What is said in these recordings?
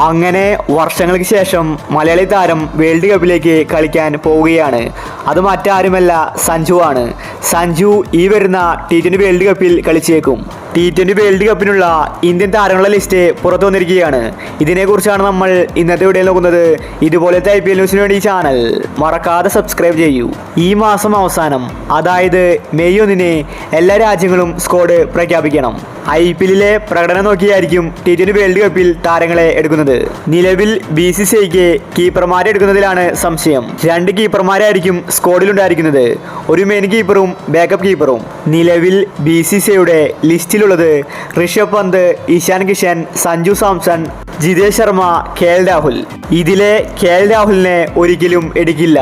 അങ്ങനെ വർഷങ്ങൾക്ക് ശേഷം മലയാളി താരം വേൾഡ് കപ്പിലേക്ക് കളിക്കാൻ പോവുകയാണ്. അത് മറ്റാരുമല്ല, സഞ്ജു ആണ്. സഞ്ജു ഈ വരുന്ന T20 വേൾഡ് കപ്പിൽ കളിച്ചേക്കും. T20 വേൾഡ് കപ്പിനുള്ള ഇന്ത്യൻ താരങ്ങളുടെ ലിസ്റ്റ് പുറത്തു വന്നിരിക്കുകയാണ്. ഇതിനെക്കുറിച്ചാണ് നമ്മൾ ഇന്നത്തെ വീഡിയോയിൽ നോക്കുന്നത്. ഇതുപോലത്തെ IPL ന്യൂസിന് വേണ്ടി ഈ ചാനൽ മറക്കാതെ സബ്സ്ക്രൈബ് ചെയ്യൂ. ഈ മാസം അവസാനം, അതായത് മെയ് 1-ന് എല്ലാ രാജ്യങ്ങളും സ്ക്വാഡ് പ്രഖ്യാപിക്കണം. IPL പ്രകടനം നോക്കിയായിരിക്കും T20 വേൾഡ് കപ്പിൽ താരങ്ങളെ എടുക്കുന്നത്. നിലവിൽ BCCIക്ക് കീപ്പർമാരെ എടുക്കുന്നതിലാണ് സംശയം. 2 കീപ്പർമാരായിരിക്കും സ്ക്വാഡിലുണ്ടായിരിക്കുന്നത്, ഒരു മെയിൻ കീപ്പറും ബാക്കപ്പ് കീപ്പറും. നിലവിൽ BCCIയുടെ ലിസ്റ്റിലുള്ളത് ഋഷഭ് പന്ത്, ഇഷാൻ കിഷൻ, സഞ്ജു സാംസൺ, ജിതേഷ് ശർമ്മ, KL രാഹുൽ. ഇതിലെ KL രാഹുലിനെ ഒരിക്കലും എടുക്കില്ല.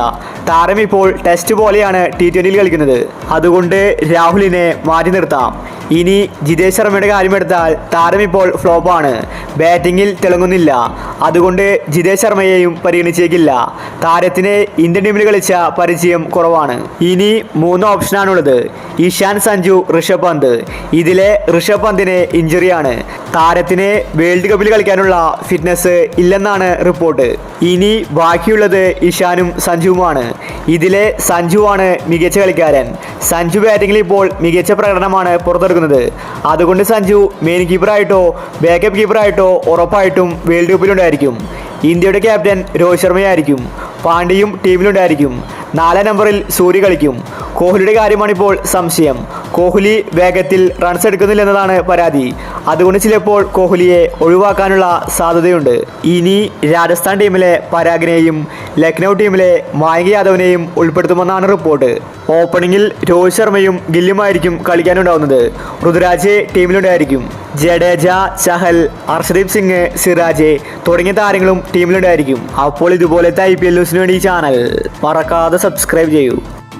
താരം ഇപ്പോൾ ടെസ്റ്റ് പോലെയാണ് T20 കളിക്കുന്നത്. അതുകൊണ്ട് രാഹുലിനെ മാറ്റി നിർത്താം. ഇനി ജിതേഷ് ശർമ്മയുടെ കാര്യമെടുത്താൽ താരം ഇപ്പോൾ ഫ്ലോപ്പാണ്, ബാറ്റിങ്ങിൽ തിളങ്ങുന്നില്ല. അതുകൊണ്ട് ജിതേഷ് ശർമ്മയെയും പരിഗണിച്ചേക്കില്ല. താരത്തിന് ഇന്ത്യൻ ടീമിൽ കളിച്ച പരിചയം കുറവാണ്. ഇനി 3 ഓപ്ഷനാണുള്ളത്: ഇഷാൻ, സഞ്ജു, ഋഷഭ് പന്ത്. ഇതിലെ ഋഷഭ് പന്തിന് ഇഞ്ചുറിയാണ്. താരത്തിന് വേൾഡ് കപ്പിൽ കളിക്കാനുള്ള ഫിറ്റ്നസ് ഇല്ലെന്നാണ് റിപ്പോർട്ട്. ഇനി ബാക്കിയുള്ളത് ഇഷാനും സഞ്ജുവുമാണ്. ഇതിലെ സഞ്ജുവാണ് മികച്ച കളിക്കാരൻ. സഞ്ജു ബാറ്റിങ്ങിൽ ഇപ്പോൾ മികച്ച പ്രകടനമാണ് പുറത്തെടുക്കുന്നത്. അതുകൊണ്ട് സഞ്ജു മെയിൻ കീപ്പറായിട്ടോ ബാക്കപ്പ് കീപ്പറായിട്ടോ ഉറപ്പായിട്ടും വേൾഡ് കപ്പിലുണ്ടായിരിക്കും. ഇന്ത്യയുടെ ക്യാപ്റ്റൻ രോഹിത് ശർമ്മയായിരിക്കും. പാണ്ഡ്യയും ടീമിലുണ്ടായിരിക്കും. 4 നമ്പറിൽ സൂര്യ കളിക്കും. കോഹ്ലിയുടെ കാര്യമാണിപ്പോൾ സംശയം. കോഹ്ലി വേഗത്തിൽ റൺസ് എടുക്കുന്നില്ലെന്നതാണ് പരാതി. അതുകൊണ്ട് ചിലപ്പോൾ കോഹ്ലിയെ ഒഴിവാക്കാനുള്ള സാധ്യതയുണ്ട്. ഇനി രാജസ്ഥാൻ ടീമിലെ പരാഗിനെയും ലക്നൗ ടീമിലെ മായങ്ക് യാദവിനെയും ഉൾപ്പെടുത്തുമെന്നാണ് റിപ്പോർട്ട്. ഓപ്പണിങ്ങിൽ രോഹിത് ശർമ്മയും ഗില്ലുമായിരിക്കും കളിക്കാനുണ്ടാവുന്നത്. ഋതുരാജ് ടീമിലുണ്ടായിരിക്കും. ജഡേജ, ചഹൽ, ഹർഷദീപ് സിംഗ്, സിറാജ് തുടങ്ങിയ താരങ്ങളും ടീമിലുണ്ടായിരിക്കും. അപ്പോൾ ഇതുപോലത്തെ IPL ന്യൂസിന് വേണ്ടി ഈ ചാനൽ മറക്കാതെ സബ്സ്ക്രൈബ് ചെയ്യൂ.